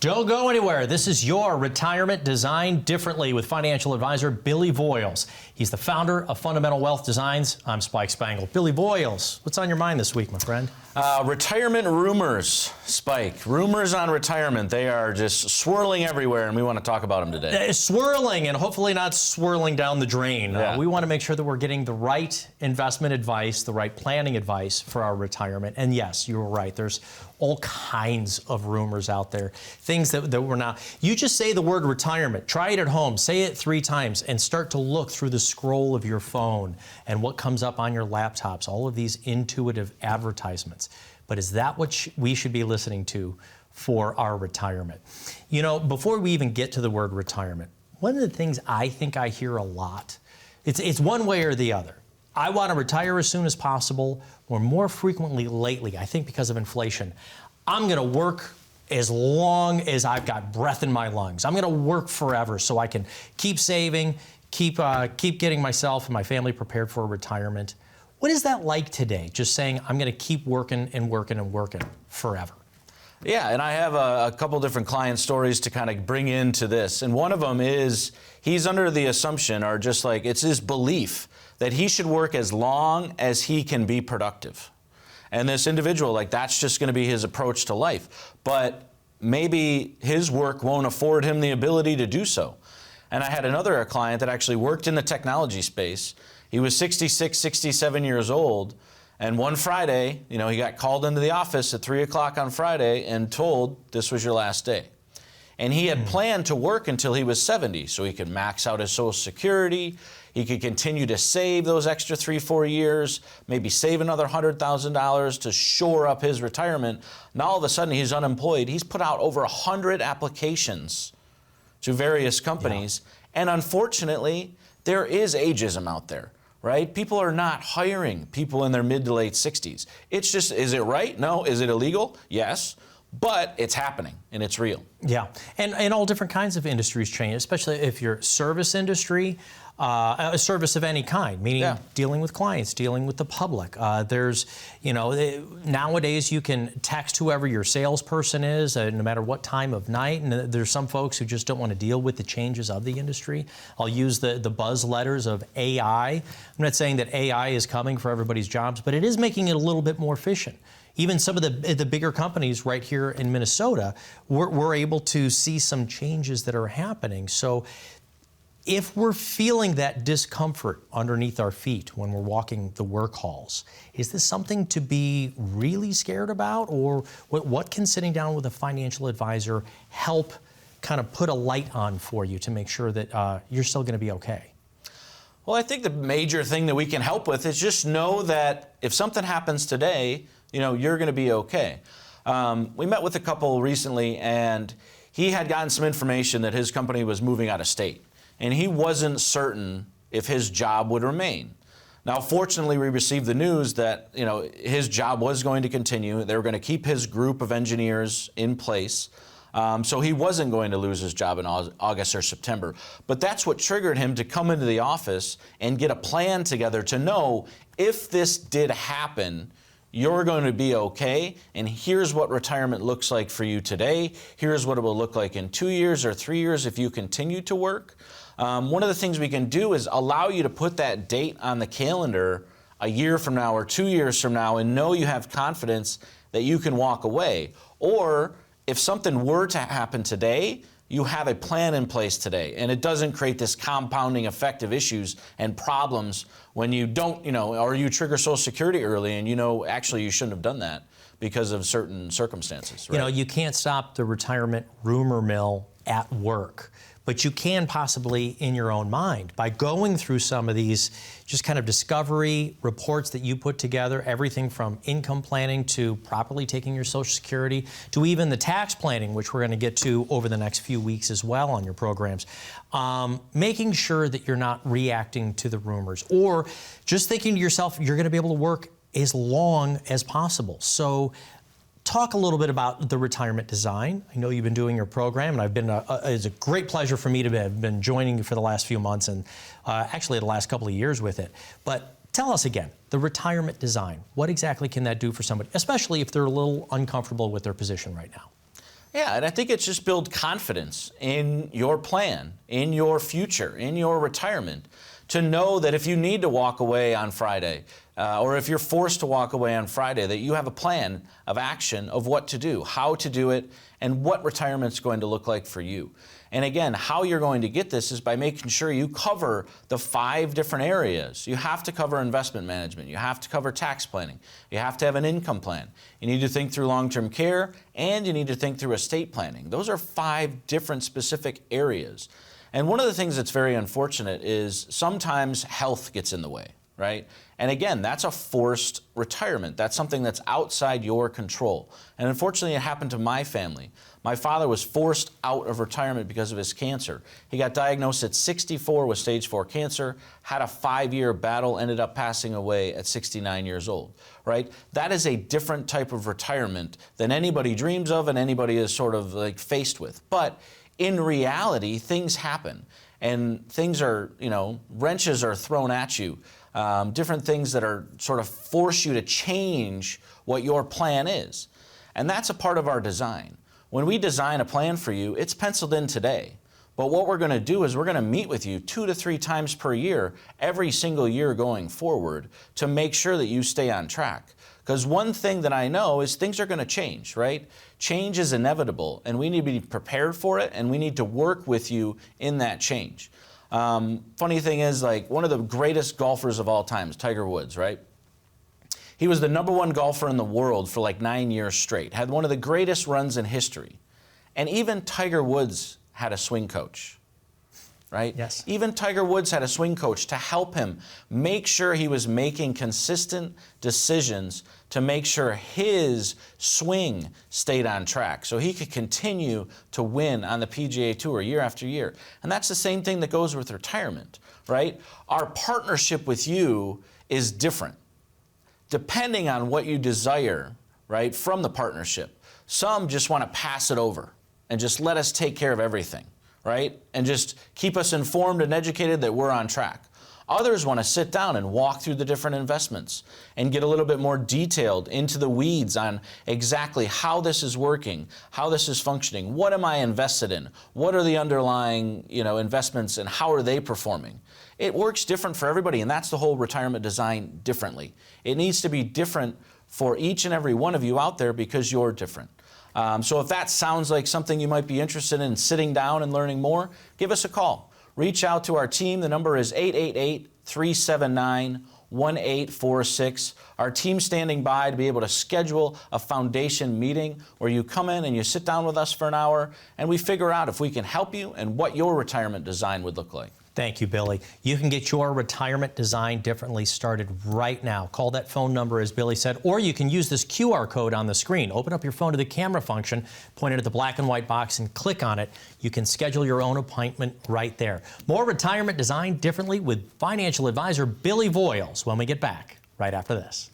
Don't go anywhere. This is your retirement designed differently with financial advisor Billy Voiles. He's the founder of Fundamental Wealth Designs. I'm Spike Spangle. Billy Voiles, what's on your mind this week, my friend? Retirement rumors, Spike. Rumors on retirement. They are just swirling everywhere, and we want to talk about them today. Swirling, and hopefully not swirling down the drain. Yeah. We want to make sure that we're getting the right investment advice, the right planning advice for our retirement. And yes, you were right. There's all kinds of rumors out there, things that we're not. You just say the word retirement. Try it at home. Say it 3 times and start to look through the scroll of your phone and what comes up on your laptops, all of these intuitive advertisements. But is that what we should be listening to for our retirement? You know, before we even get to the word retirement, one of the things I think I hear a lot, it's one way or the other. I want to retire as soon as possible, or more frequently lately, I think because of inflation, I'm going to work as long as I've got breath in my lungs. I'm going to work forever so I can keep saving, keep getting myself and my family prepared for retirement. What is that like today? Just saying, I'm going to keep working and working and working forever. Yeah, and I have a couple different client stories to kind of bring into this. And one of them is he's under the assumption, or just like it's his belief, that he should work as long as he can be productive. And this individual, like, that's just going to be his approach to life. But maybe his work won't afford him the ability to do so. And I had another client that actually worked in the technology space. He was 66, 67 years old. And one Friday, he got called into the office at 3 o'clock on Friday and told this was your last day. And he had planned to work until he was 70 so he could max out his Social Security. He could continue to save those extra 3-4 years, maybe save another $100,000 to shore up his retirement. Now all of a sudden he's unemployed. He's put out over 100 applications to various companies. Yeah. And unfortunately, there is ageism out there, right? People are not hiring people in their mid to late 60s. It's just, is it right? No. Is it illegal? Yes. But it's happening, and it's real. Yeah, and all different kinds of industries change, especially if you're service industry, a service of any kind, meaning dealing with clients, dealing with the public. There's, nowadays you can text whoever your salesperson is, no matter what time of night, and there's some folks who just don't want to deal with the changes of the industry. I'll use the buzz letters of AI. I'm not saying that AI is coming for everybody's jobs, but it is making it a little bit more efficient. Even some of the bigger companies right here in Minnesota, we're able to see some changes that are happening. So if we're feeling that discomfort underneath our feet when we're walking the work halls, is this something to be really scared about? Or what can sitting down with a financial advisor help kind of put a light on for you to make sure that you're still going to be okay? Well, I think the major thing that we can help with is just know that if something happens today, you're going to be okay. We met with a couple recently, and he had gotten some information that his company was moving out of state, and he wasn't certain if his job would remain. Now, fortunately, we received the news that his job was going to continue. They were going to keep his group of engineers in place. So he wasn't going to lose his job in August or September. But that's what triggered him to come into the office and get a plan together to know if this did happen, you're going to be okay, and here's what retirement looks like for you today. Here's what it will look like in 2 years or 3 years if you continue to work. One of the things we can do is allow you to put that date on the calendar a year from now or 2 years from now and know you have confidence that you can walk away. Or if something were to happen today, you have a plan in place today, and it doesn't create this compounding effect of issues and problems when you don't, or you trigger Social Security early and actually you shouldn't have done that because of certain circumstances. Right? You can't stop the retirement rumor mill at work, but you can possibly in your own mind by going through some of these just kind of discovery reports that you put together, everything from income planning to properly taking your Social Security to even the tax planning, which we're going to get to over the next few weeks as well on your programs. Making sure that you're not reacting to the rumors or just thinking to yourself, you're going to be able to work as long as possible. So talk a little bit about the retirement design. I know you've been doing your program, and I've been it's a great pleasure for me to have been joining you for the last few months and actually the last couple of years with it. But tell us again, the retirement design, what exactly can that do for somebody, especially if they're a little uncomfortable with their position right now? Yeah, and I think it's just build confidence in your plan, in your future, in your retirement, to know that if you need to walk away on Friday, or if you're forced to walk away on Friday, that you have a plan of action of what to do, how to do it, and what retirement's going to look like for you. And again, how you're going to get this is by making sure you cover the 5 different areas. You have to cover investment management. You have to cover tax planning. You have to have an income plan. You need to think through long-term care, and you need to think through estate planning. Those are 5 different specific areas. And one of the things that's very unfortunate is sometimes health gets in the way, right? And again, that's a forced retirement. That's something that's outside your control. And unfortunately, it happened to my family. My father was forced out of retirement because of his cancer. He got diagnosed at 64 with stage 4 cancer, had a 5-year battle, ended up passing away at 69 years old, right? That is a different type of retirement than anybody dreams of and anybody is sort of like faced with. But in reality, things happen and things are, wrenches are thrown at you. Different things that are sort of force you to change what your plan is. And that's a part of our design. When we design a plan for you, it's penciled in today. But what we're going to do is we're going to meet with you 2 to 3 times per year, every single year going forward, to make sure that you stay on track. Because one thing that I know is things are going to change, right? Change is inevitable, and we need to be prepared for it, and we need to work with you in that change. Funny thing is, like, one of the greatest golfers of all time is Tiger Woods, right? He was the #1 golfer in the world for like 9 years straight, had one of the greatest runs in history. And even Tiger Woods had a swing coach, right? Yes. Even Tiger Woods had a swing coach to help him make sure he was making consistent decisions to make sure his swing stayed on track so he could continue to win on the PGA Tour year after year. And that's the same thing that goes with retirement, right? Our partnership with you is different, depending on what you desire, right, from the partnership. Some just want to pass it over and just let us take care of everything, right? And just keep us informed and educated that we're on track. Others want to sit down and walk through the different investments and get a little bit more detailed into the weeds on exactly how this is working, how this is functioning, what am I invested in, what are the underlying investments and how are they performing. It works different for everybody, and that's the whole retirement design differently. It needs to be different for each and every one of you out there because you're different. So if that sounds like something you might be interested in sitting down and learning more, give us a call. Reach out to our team. The number is 888-379-1846. Our team's standing by to be able to schedule a foundation meeting where you come in and you sit down with us for an hour and we figure out if we can help you and what your retirement design would look like. Thank you, Billy. You can get your retirement design differently started right now. Call that phone number, as Billy said, or you can use this QR code on the screen. Open up your phone to the camera function, point it at the black and white box, and click on it. You can schedule your own appointment right there. More retirement design differently with financial advisor Billy Voiles when we get back right after this.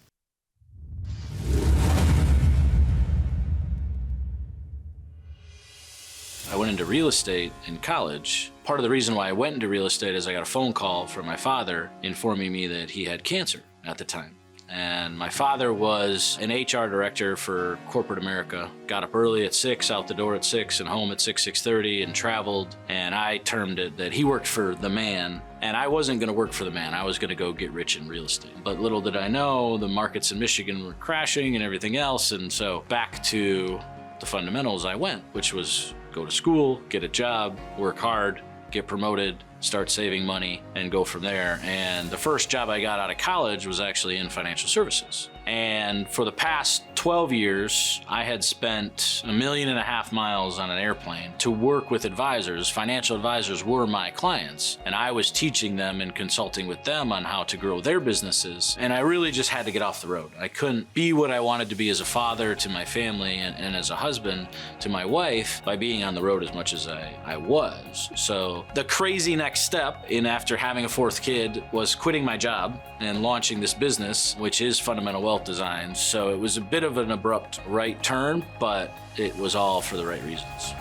I went into real estate in college. Part of the reason why I went into real estate is I got a phone call from my father informing me that he had cancer at the time. And my father was an HR director for corporate America. Got up early at 6, out the door at 6, and home at 6:30, and traveled. And I termed it that he worked for the man. And I wasn't going to work for the man. I was going to go get rich in real estate. But little did I know, the markets in Michigan were crashing and everything else. And so back to the fundamentals I went, which was go to school, get a job, work hard, get promoted, start saving money, and go from there. And the first job I got out of college was actually in financial services. And for the past 12 years, I had spent 1.5 million miles on an airplane to work with advisors. Financial advisors were my clients, and I was teaching them and consulting with them on how to grow their businesses. And I really just had to get off the road. I couldn't be what I wanted to be as a father to my family and as a husband to my wife by being on the road as much as I was. So the crazy next step in after having a 4th kid was quitting my job and launching this business, which is Fundamental Wealth Design. So it was a bit of an abrupt right turn, but it was all for the right reasons.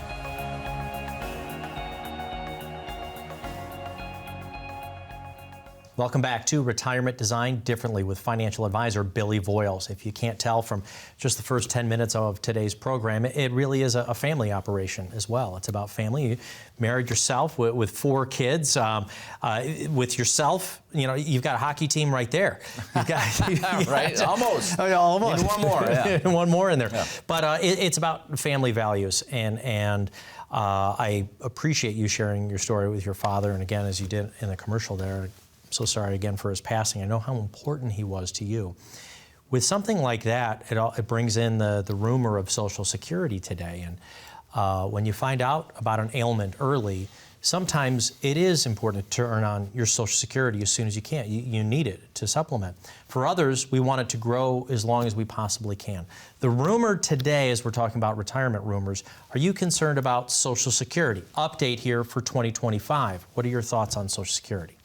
Welcome back to Retirement Designed Differently with financial advisor Billy Voiles. If you can't tell from just the first 10 minutes of today's program, it really is a family operation as well. It's about family. You married yourself with 4 kids. With yourself, you've got a hockey team right there. You've got, right? Almost. Almost. Need one more. Yeah. One more in there. Yeah. But it's about family values, and I appreciate you sharing your story with your father. And again, as you did in the commercial there, so sorry again for his passing. I know how important he was to you. With something like that, it brings in the rumor of Social Security today. And when you find out about an ailment early, sometimes it is important to earn on your Social Security as soon as you can. You need it to supplement. For others, we want it to grow as long as we possibly can. The rumor today, as we're talking about retirement rumors, are you concerned about Social Security? Update here for 2025. What are your thoughts on Social Security?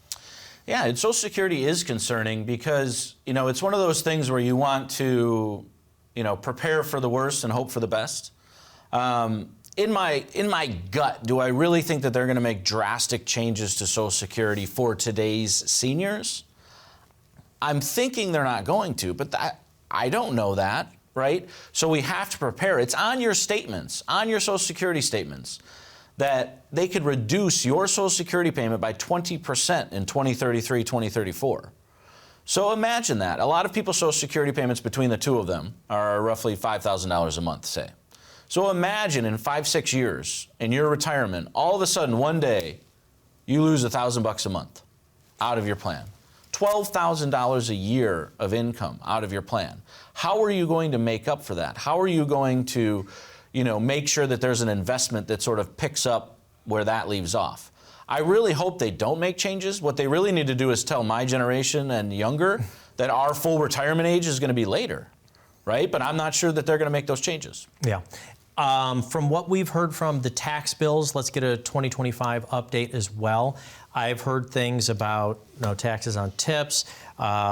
Yeah, and Social Security is concerning because, it's one of those things where you want to, prepare for the worst and hope for the best. In my gut, do I really think that they're going to make drastic changes to Social Security for today's seniors? I'm thinking they're not going to, but I don't know that, right? So we have to prepare. It's on your statements, on your Social Security statements, that they could reduce your Social Security payment by 20% in 2033, 2034. So imagine that. A lot of people's Social Security payments between the two of them are roughly $5,000 a month, say. So imagine in 5-6 years, in your retirement, all of a sudden one day, you lose $1,000 a month out of your plan. $12,000 a year of income out of your plan. How are you going to make up for that? How are you going to make sure that there's an investment that sort of picks up where that leaves off? I really hope they don't make changes. What they really need to do is tell my generation and younger that our full retirement age is going to be later, right? But I'm not sure that they're going to make those changes. Yeah. From what we've heard from the tax bills, let's get a 2025 update as well. I've heard things about no taxes on tips.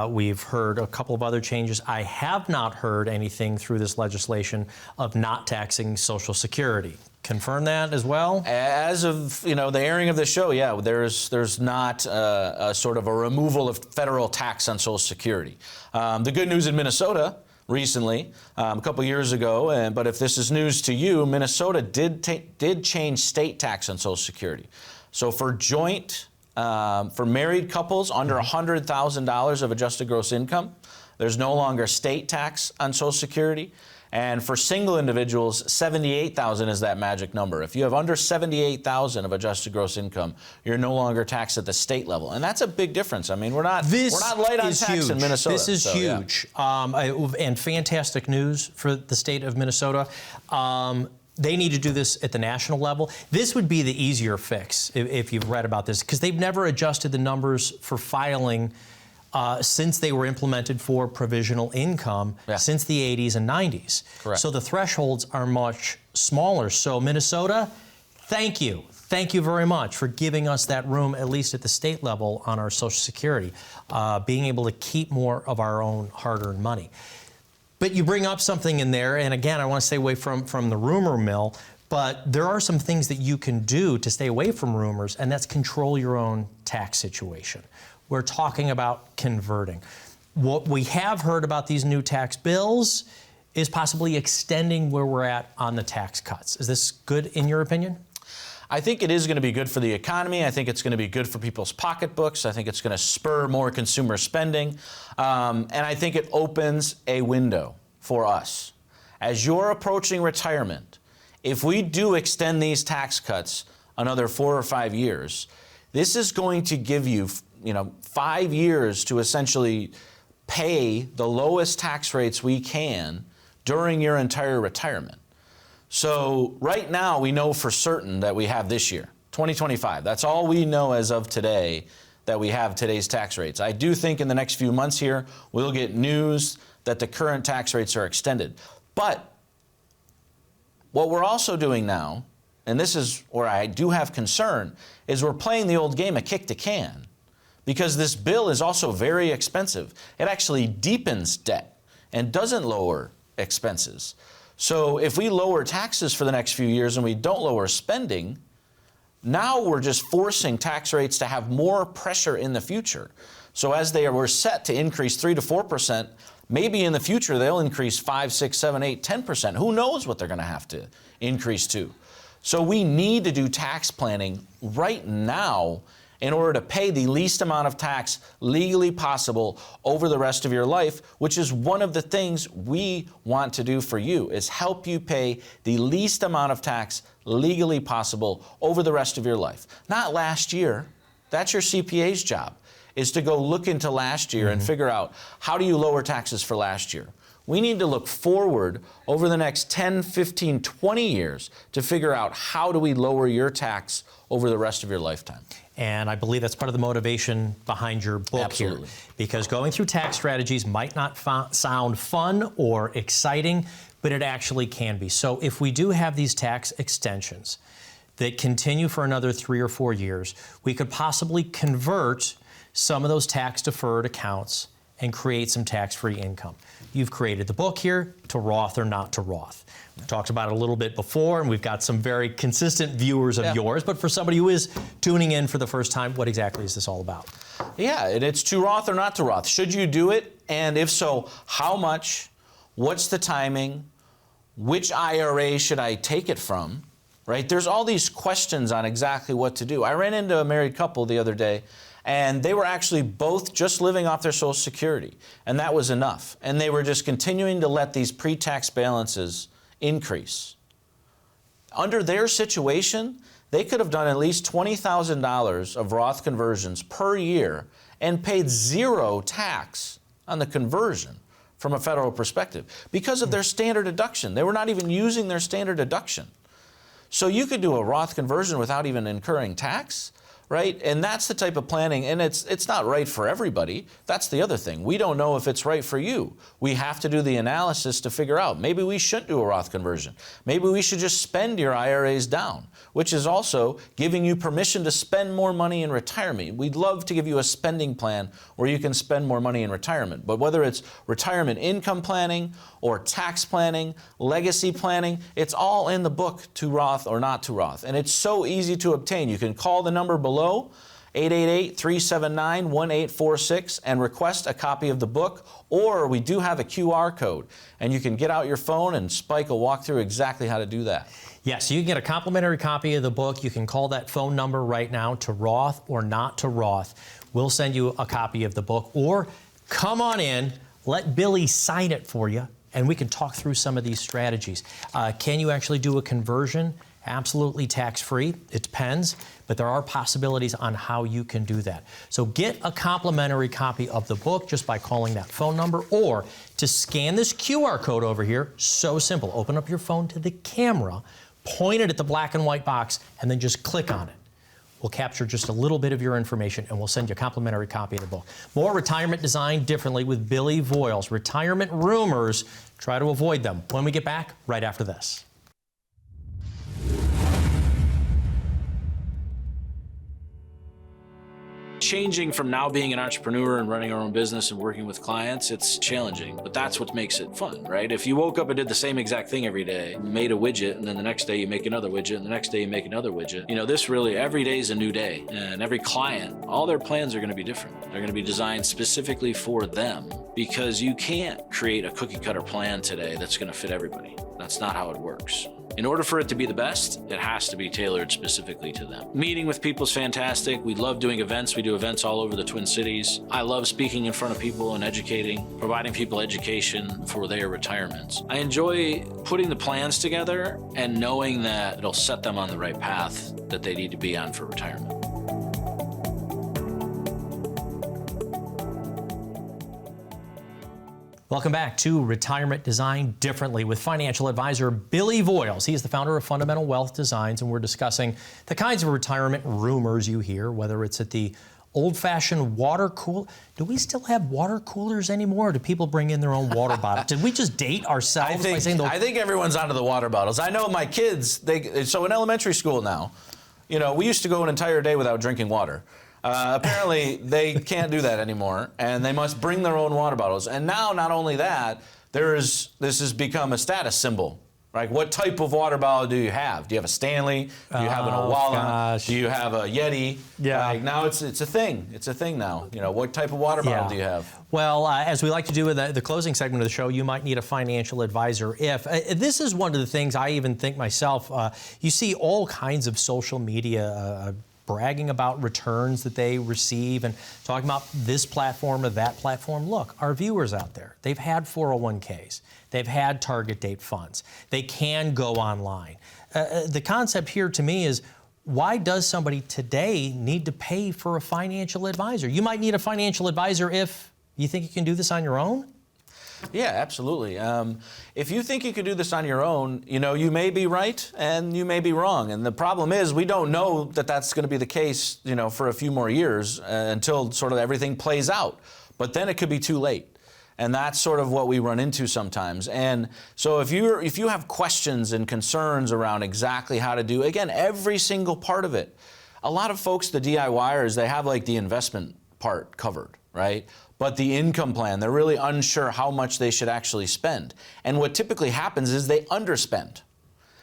We've heard a couple of other changes. I have not heard anything through this legislation of not taxing Social Security. Confirm that as well? As of the airing of the show, yeah, there's not a sort of a removal of federal tax on Social Security. The good news in Minnesota recently, a couple years ago, but if this is news to you, Minnesota did change state tax on Social Security. So for for married couples under $100,000 of adjusted gross income, there's no longer state tax on Social Security. And for single individuals, $78,000 is that magic number. If you have under $78,000 of adjusted gross income, you're no longer taxed at the state level, and that's a big difference. I mean, we're not light on tax in Minnesota. This is huge, and fantastic news for the state of Minnesota. They need to do this at the national level. This would be the easier fix if you've read about this, because they've never adjusted the numbers for filing since they were implemented for provisional income since the 80s and 90s. Correct. So the thresholds are much smaller. So Minnesota, thank you. Thank you very much for giving us that room, at least at the state level, on our Social Security, being able to keep more of our own hard-earned money. But you bring up something in there, and again, I want to stay away from the rumor mill, but there are some things that you can do to stay away from rumors, and that's control your own tax situation. We're talking about converting. What we have heard about these new tax bills is possibly extending where we're at on the tax cuts. Is this good in your opinion? I think it is going to be good for the economy. I think it's going to be good for people's pocketbooks. I think it's going to spur more consumer spending. And I think it opens a window for us. As you're approaching retirement, if we do extend these tax cuts another 4 or 5 years, this is going to give you 5 years to essentially pay the lowest tax rates we can during your entire retirement. So right now we know for certain that we have this year, 2025. That's all we know as of today, that we have today's tax rates. I do think in the next few months here, we'll get news that the current tax rates are extended. But what we're also doing now, and this is where I do have concern, is we're playing the old game of kick the can, because this bill is also very expensive. It actually deepens debt and doesn't lower expenses. So if we lower taxes for the next few years and we don't lower spending, Now we're just forcing tax rates to have more pressure in the future. So as they were set to increase 3 to 4%, maybe in the future they'll increase 5, 6, 7, 8, 10%. Who knows what they're going to have to increase to? So we need to do tax planning right now in order to pay the least amount of tax legally possible over the rest of your life, which is one of the things we want to do for you, is help you pay the least amount of tax legally possible over the rest of your life. Not last year. That's your CPA's job, is to go look into last year and figure out, how do you lower taxes for last year? We need to look forward over the next 10, 15, 20 years to figure out, how do we lower your tax over the rest of your lifetime? And I believe that's part of the motivation behind your book. Absolutely. Here. Because going through tax strategies might not sound fun or exciting, but it actually can be. So if we do have these tax extensions that continue for another 3 or 4 years, we could possibly convert some of those tax deferred accounts and create some tax-free income. You've created the book here, to Roth or not to Roth. We've talked about it a little bit before, and we've got some very consistent viewers of yours, but for somebody who is tuning in for the first time, what exactly is this all about? Yeah, and it's to Roth or not to Roth. Should you do it? And if so, how much? What's the timing? Which IRA should I take it from? Right? There's all these questions on exactly what to do. I ran into a married couple the other day, and they were actually both just living off their Social Security, and that was enough. And they were just continuing to let these pre-tax balances increase. Under their situation, they could have done at least $20,000 of Roth conversions per year and paid 0 tax on the conversion from a federal perspective because of their standard deduction. They were not even using their standard deduction. So you could do a Roth conversion without even incurring tax, right? And that's the type of planning, and it's not right for everybody. That's the other thing. We don't know if it's right for you. We have to do the analysis to figure out, maybe we shouldn't do a Roth conversion. Maybe we should just spend your IRAs down, which is also giving you permission to spend more money in retirement. We'd love to give you a spending plan where you can spend more money in retirement. But whether it's retirement income planning or tax planning, legacy planning, it's all in the book, To Roth or Not to Roth. And it's so easy to obtain. You can call the number below, 888-379-1846, and request a copy of the book, or we do have a QR code, and you can get out your phone and Spike will walk through exactly how to do that. Yes, you can get a complimentary copy of the book. You can call that phone number right now, To Roth or Not to Roth. We'll send you a copy of the book, or come on in, let Billy sign it for you, and we can talk through some of these strategies. Can you actually do a conversion? Absolutely tax-free. It depends, but there are possibilities on how you can do that. So get a complimentary copy of the book just by calling that phone number, or to scan this QR code over here. So simple. Open up your phone to the camera, point it at the black and white box, and then just click on it. We'll capture just a little bit of your information, and we'll send you a complimentary copy of the book. More Retirement Designed Differently with Billy Voiles. Retirement rumors, try to avoid them. When we get back, right after this. Changing from now being an entrepreneur and running our own business and working with clients, it's challenging, but that's what makes it fun, right? If you woke up and did the same exact thing every day, made a widget, and then the next day you make another widget, and the next day you make another widget, this really, every day is a new day. And every client, all their plans are going to be different. They're going to be designed specifically for them, because you can't create a cookie cutter plan today that's going to fit everybody. That's not how it works. In order for it to be the best, it has to be tailored specifically to them. Meeting with people is fantastic. We love doing events. We do events all over the Twin Cities. I love speaking in front of people and educating, providing people education for their retirements. I enjoy putting the plans together and knowing that it'll set them on the right path that they need to be on for retirement. Welcome back to Retirement Designed Differently with financial advisor Billy Voiles. He is the founder of Fundamental Wealth Designs, and we're discussing the kinds of retirement rumors you hear, whether it's at the old-fashioned water cooler. Do we still have water coolers anymore, or do people bring in their own water bottles? Did we just date ourselves by saying I think everyone's onto the water bottles. I know my kids, so in elementary school now, we used to go an entire day without drinking water. Apparently, they can't do that anymore, and they must bring their own water bottles. And now, not only that, this has become a status symbol Like, what type of water bottle do you have? Do you have a Stanley? Do you have an Owala? Gosh. Do you have a Yeti? Yeah. Like, now it's a thing. It's a thing now. You know, what type of water bottle do you have? Well, as we like to do in the closing segment of the show, you might need a financial advisor. If this is one of the things I even think myself, you see all kinds of social media bragging about returns that they receive and talking about this platform or that platform. Look, our viewers out there, they've had 401ks. They've had target date funds. They can go online. The concept here to me is, why does somebody today need to pay for a financial advisor? You might need a financial advisor if you think you can do this on your own. Yeah, absolutely. If you think you could do this on your own, you know, you may be right and you may be wrong. And the problem is, we don't know that that's going to be the case, you know, for a few more years until sort of everything plays out. But then it could be too late. And that's sort of what we run into sometimes. And so if you have questions and concerns around exactly how to do, again, every single part of it, a lot of folks, the DIYers, they have like the investment part covered, right? But the income plan, they're really unsure how much they should actually spend. And what typically happens is they underspend.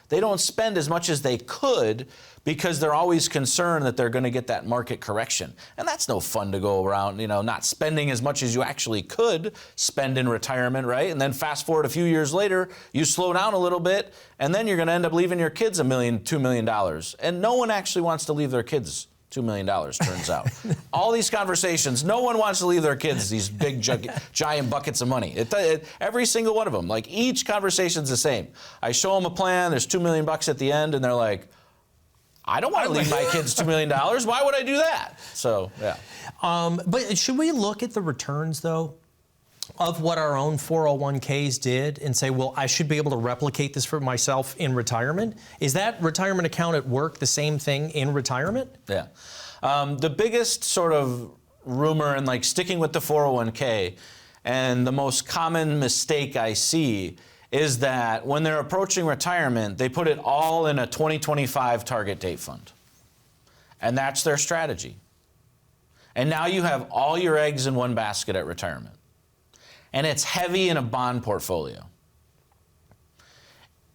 They don't spend as much as they could because they're always concerned that they're going to get that market correction. And that's no fun to go around, you know, not spending as much as you actually could spend in retirement, right? And then fast forward a few years later, you slow down a little bit, and then you're going to end up leaving your kids $1 million, $2 million. And no one actually wants to leave their kids $2 million, turns out. All these conversations, no one wants to leave their kids these big, giant buckets of money. Every single one of them, like each conversation's the same. I show them a plan, there's $2 million at the end, and they're like, I don't want to leave my kids $2 million. Why would I do that? So, yeah. But should we look at the returns, though, of what our own 401ks did and say, well, I should be able to replicate this for myself in retirement? Is that retirement account at work the same thing in retirement? Yeah. The biggest sort of rumor, and like sticking with the 401k, and the most common mistake I see is that when they're approaching retirement, they put it all in a 2025 target date fund. And that's their strategy. And now you have all your eggs in one basket at retirement. And it's heavy in a bond portfolio.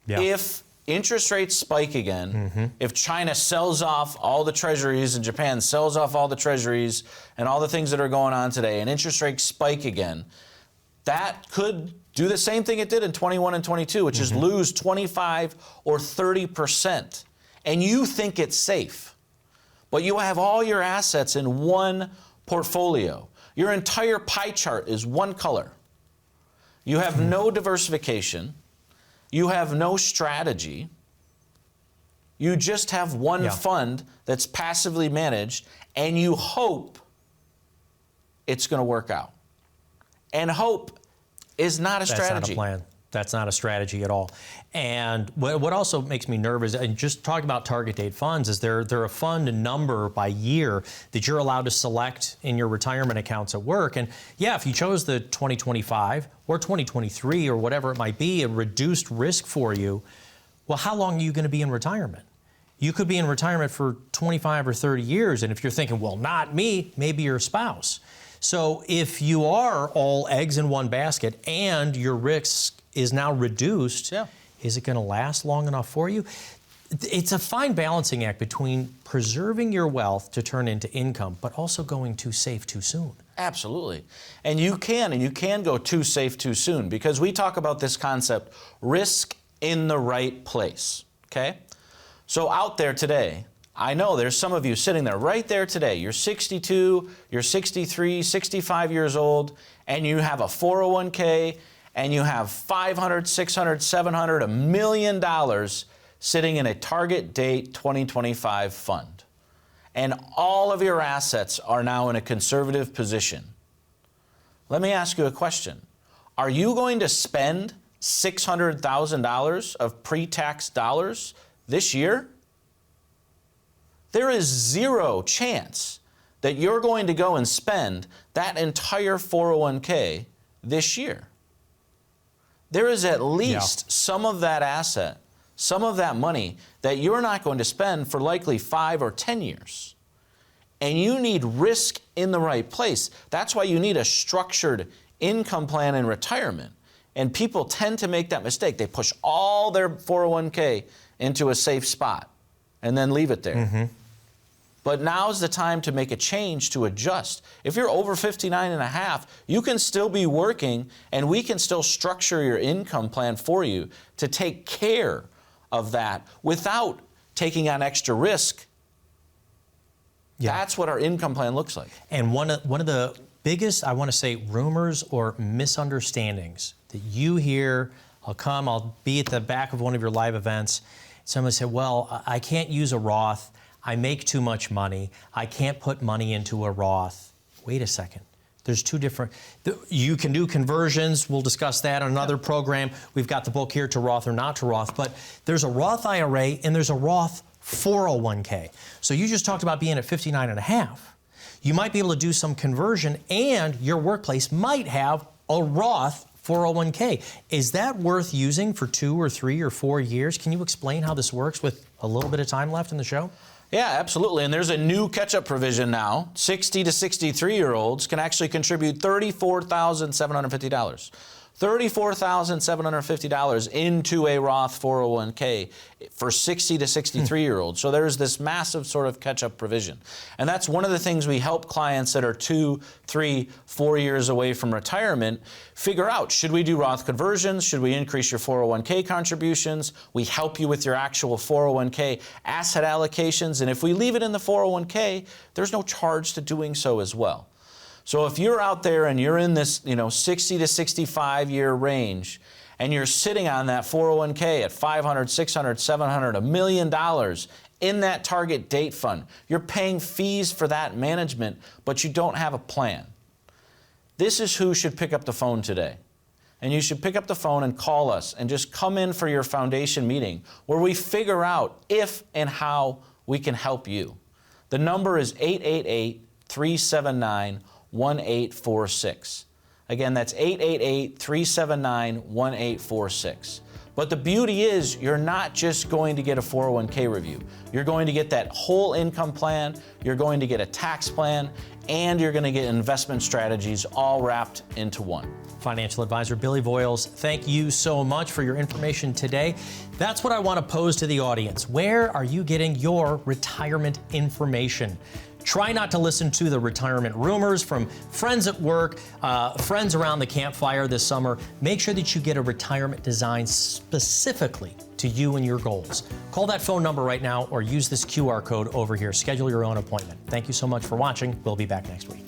Yeah. If interest rates spike again, if China sells off all the treasuries and Japan sells off all the treasuries and all the things that are going on today, and interest rates spike again, that could do the same thing it did in 21 and 22, which is lose 25 or 30%. And you think it's safe. But you have all your assets in one portfolio. Your entire pie chart is one color. You have no diversification. You have no strategy. You just have one fund that's passively managed, and you hope it's going to work out. And hope is not a strategy. That's not a plan. That's not a strategy at all. And what also makes me nervous, and just talking about target date funds, is they're a fund number by year that you're allowed to select in your retirement accounts at work. And yeah, if you chose the 2025 or 2023 or whatever it might be, a reduced risk for you, well, how long are you going to be in retirement? You could be in retirement for 25 or 30 years. And if you're thinking, well, not me, maybe your spouse. So if you are all eggs in one basket and your risk is now reduced, is it going to last long enough for you? It's a fine balancing act between preserving your wealth to turn into income, but also going too safe too soon. Absolutely. And you can go too safe too soon, because we talk about this concept, risk in the right place, okay? So out there today, I know there's some of you sitting there right there today. You're 62, you're 63, 65 years old, and you have a 401k, and you have $500, $600, $700, $1 million sitting in a target date 2025 fund. And all of your assets are now in a conservative position. Let me ask you a question. Are you going to spend $600,000 of pre-tax dollars this year? There is zero chance that you're going to go and spend that entire 401k this year. There is at least some of that asset, some of that money that you're not going to spend for likely 5 or 10 years. And you need risk in the right place. That's why you need a structured income plan in retirement. And people tend to make that mistake. They push all their 401k into a safe spot and then leave it there. Mm-hmm. But now's the time to make a change, to adjust. If you're over 59 and a half, you can still be working, and we can still structure your income plan for you to take care of that without taking on extra risk. Yeah. That's what our income plan looks like. And one of the biggest, I want to say, rumors or misunderstandings that you hear, I'll be at the back of one of your live events. Someone said, well, I can't use a Roth. I make too much money. I can't put money into a Roth. Wait a second. There's two different, you can do conversions. We'll discuss that on another program. We've got the book here, To Roth or Not to Roth, but there's a Roth IRA and there's a Roth 401k. So you just talked about being at 59 and a half. You might be able to do some conversion, and your workplace might have a Roth 401k. Is that worth using for 2 or 3 or 4 years? Can you explain how this works with a little bit of time left in the show? Yeah, absolutely. And there's a new catch-up provision now. 60 to 63-year-olds can actually contribute $34,750. $34,750 into a Roth 401k for 60 to 63-year-olds. So there's this massive sort of catch-up provision. And that's one of the things we help clients that are 2, 3, 4 years away from retirement figure out. Should we do Roth conversions? Should we increase your 401k contributions? We help you with your actual 401k asset allocations. And if we leave it in the 401k, there's no charge to doing so as well. So if you're out there and you're in this, 60 to 65 year range, and you're sitting on that 401k at $500, $600, $700, $1 million in that target date fund, you're paying fees for that management, but you don't have a plan. This is who should pick up the phone today. And you should pick up the phone and call us and just come in for your foundation meeting where we figure out if and how we can help you. The number is 888-379-1846. Again, that's 888-379-1846. But the beauty is you're not just going to get a 401k review. You're going to get that whole income plan, you're going to get a tax plan, and you're going to get investment strategies all wrapped into one. Financial advisor Billy Voiles, thank you so much for your information today. That's what I want to pose to the audience. Where are you getting your retirement information? Try not to listen to the retirement rumors from friends at work, friends around the campfire this summer. Make sure that you get a retirement designed specifically to you and your goals. Call that phone number right now or use this QR code over here. Schedule your own appointment. Thank you so much for watching. We'll be back next week.